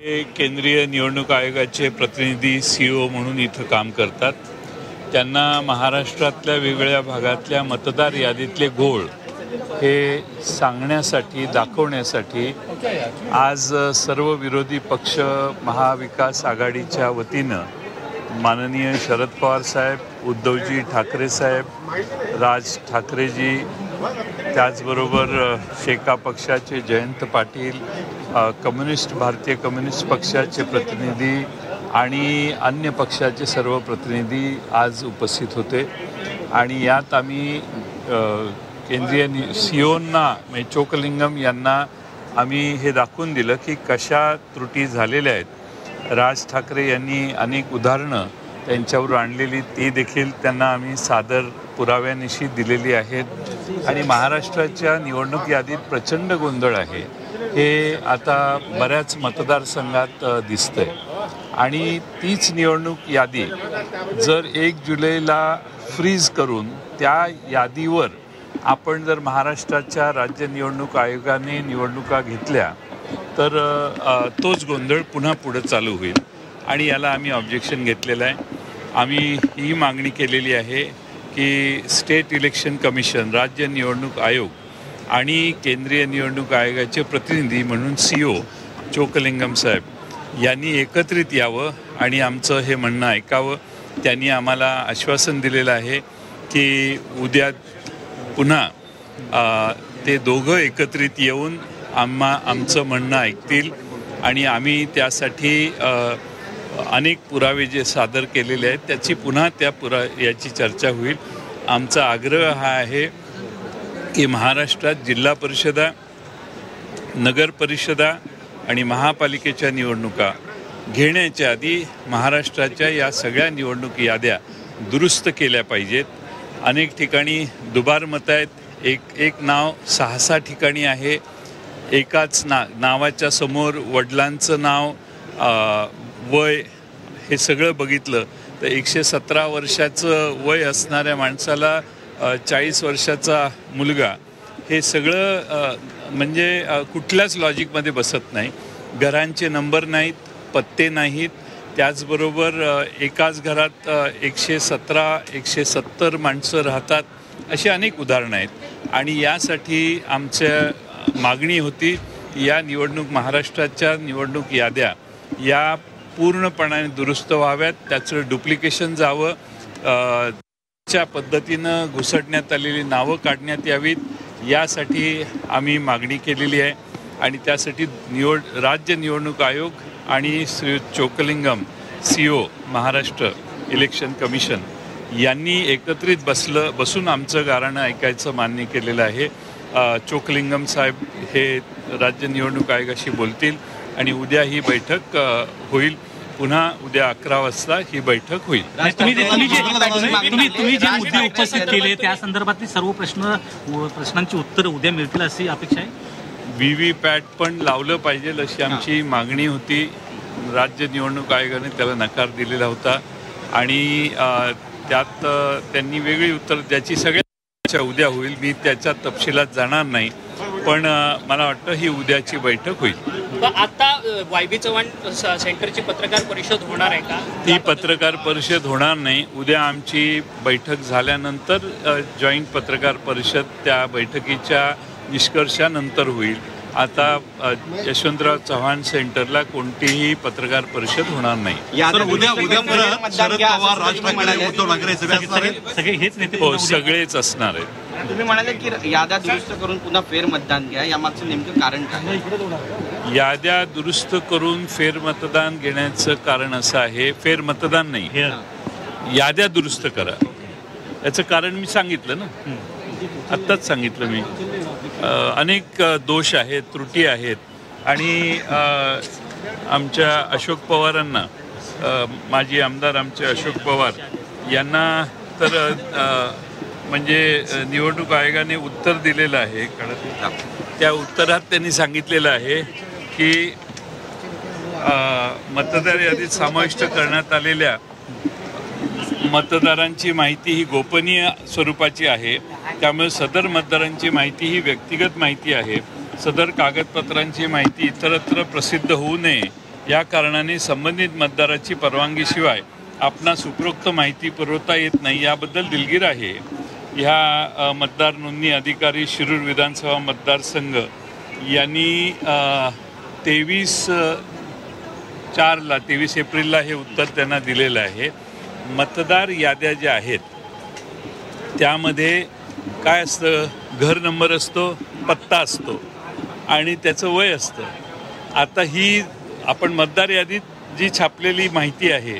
हे केंद्रीय निवडणूक आयोगाचे प्रतिनिधी सीओ म्हणून इथं काम करतात। त्यांना महाराष्ट्रातल्या वेगवेगळ्या भागातल्या मतदार यादीतले घोळ हे सांगण्यासाठी दाखवण्यासाठी आज सर्व विरोधी पक्ष महाविकास आघाडीच्या वतीनं माननीय शरद पवार साहेब, उद्धवजी ठाकरे साहेब, राज ठाकरेजी, त्याचबरोबर शेका पक्षाचे जयंत पाटील, भारतीय कम्युनिस्ट पक्षाचे प्रतिनिधी आणि अन्य पक्षाचे सर्व प्रतिनिधी आज उपस्थित होते। आणि यात आम्ही केंद्रीय सीओंना म्हणजे चोकलिंगम यांना आम्ही हे दाखवून दिलं की कशा त्रुटी झालेल्या आहेत। राज ठाकरे यांनी अनेक उदाहरणं त्यांच्यावर आणलेली ती देखील त्यांना आम्ही सादर पुराव्यानिशी दिलेली आहेत। आणि महाराष्ट्राच्या निवडणूक यादीत प्रचंड गोंधळ आहे हे आता बऱ्याच मतदारसंघात दिसतंय। आणि तीच निवडणूक यादी जर 1 जुलैला फ्रीज करून त्या यादीवर आपण जर महाराष्ट्राच्या राज्य निवडणूक आयोगाने निवडणुका घेतल्या तर तोच गोंधळ पुन्हा पुढे चालू होईल। आणि याला आम्ही ऑब्जेक्शन घेतलेलं आहे। आम्ही ही मागणी केलेली आहे की स्टेट इलेक्शन कमिशन, राज्य निवडणूक आयोग आणि केंद्रीय निवडणूक आयोगाचे प्रतिनिधी म्हणून सीओ चोकलिंगम साहेब यांनी एकत्रित यावं आणि आमचं हे म्हणणं ऐकावं। त्यांनी आम्हाला आश्वासन दिलेलं आहे की उद्या पुन्हा ते दोघं एकत्रित येऊन आमचं म्हणणं ऐकतील आणि आम्ही त्यासाठी अनेक पुरावे जे सादर केलेले आहेत त्याची पुन्हा याची चर्चा होईल। आमचा आग्रह हा आहे की महाराष्ट्रात जिल्हा परिषदा, नगर परिषदा आणि महापालिकेच्या निवडणुका घेण्याच्या आधी महाराष्ट्राच्या या सगळ्या निवडणूक याद्या दुरुस्त केल्या पाहिजेत। अनेक ठिकाणी दुबार मतं आहेत। एक नाव 6-6 ठिकाणी आहे। एकाच नावाच्या समोर वडिलांचं नाव, वय हे सगळं बघितलं तर 117 वर्षाचं वय असणाऱ्या माणसाला 40 वर्षाचा मुलगा, हे सगळं म्हणजे कुठल्याच लॉजिकमध्ये बसत नाही। घरांचे नंबर नाहीत, पत्ते नाहीत, त्याचबरोबर एकाच घरात 117-170 माणसं राहतात, अशी अनेक उदाहरणं आहेत। आणि यासाठी आमच्या मागणी होती या महाराष्ट्राच्या निवडणूक याद्या या पूर्णपणाने दुरुस्त व्हाव्यात, त्याचं डुप्लिकेशन जावं, त्या पद्धतीनं घुसडण्यात आलेली नावं काढण्यात यावीत, यासाठी आम्ही मागणी केलेली आहे। आणि त्यासाठी राज्य निवडणूक आयोग आणि Shri Chockalingam CEO Maharashtra election commission यांनी एकत्रित बसून आमचं गाऱ्हाणं ऐकायचं मान्य केलेलं आहे। चोकलिंगम साहेब हे राज्य निवडणूक आयोगाशी बोलतील आणि उद्या ही बैठक होईल। पुन्हा उद्या 11 वाजता ही बैठक होईल। तुम्ही जे मुद्दे उपस्थित केले त्या संदर्भातली सर्व प्रश्नांची उत्तरं उद्या मिळतील अशी अपेक्षा आहे। व्हीव्हीपॅट पण लावलं पाहिजे अशी आमची मागणी होती। राज्य निवडणूक आयोगाने त्याला नकार दिलेला होता आणि त्यात त्यांनी वेगळी उत्तर द्यायची सगळ्या उद्या होईल। मी त्याच्या तपशिलात जाणार नाही, पण मला वाटतं ही उद्याची बैठक होईल। आता वाय.बी. चव्हाण सेंटरची पत्रकार परिषद होणार आहे का? ती पत्रकार परिषद होणार नाही। उद्या आमची बैठक झाल्यानंतर जॉईंट पत्रकार परिषद त्या बैठकीच्या निष्कर्षानंतर होईल। आता यशवंतराव चव्हाण सेंटरला कोणतीही पत्रकार परिषद होणार नाही। सगळेच असणार आहेत। तुम्ही म्हणाले की याद्या दुरुस्त करून पुन्हा फेरमतदान घ्या, यामागचं नेमकं कारण काय? याद्या दुरुस्त करून फेरमतदान घेण्याचं कारण असं आहे, फेरमतदान नाही, याद्या दुरुस्त करा, याचं कारण मी सांगितलं ना, आत्ताच सांगितलं मी। अनेक दोष आहेत, त्रुटी आहेत आणि आमच्या अशोक पवारांना, माजी आमदार आमचे अशोक पवार यांना तर म्हणजे निवडणूक आयोगाने उत्तर दिलेलं आहे। त्या उत्तरात त्यांनी सांगितलेलं आहे की मतदार यादीत समाविष्ट करण्यात आलेल्या मतदारांची माहिती ही गोपनीय स्वरूपाची आहे, त्यामुळे सदर मतदारांची माहिती ही व्यक्तिगत माहिती आहे। सदर कागदपत्रांची माहिती इतरत्र प्रसिद्ध होऊ नये या कारणाने संबंधित मतदाराची परवानगीशिवाय आपणास उपरोक्त माहिती पुरवता येत नाही याबद्दल दिलगीर आहे. ह्या मतदार नोंदणी अधिकारी शिरूर विधानसभा मतदारसंघ यांनी 23 एप्रिलला हे उत्तर त्यांना दिलेलं आहे. मतदार याद्या ज्या आहेत त्यामध्ये काय असतं, घर नंबर असतो, पत्ता असतो आणि त्याचं वय असतं. आता ही आपण मतदार यादीत जी छापलेली माहिती आहे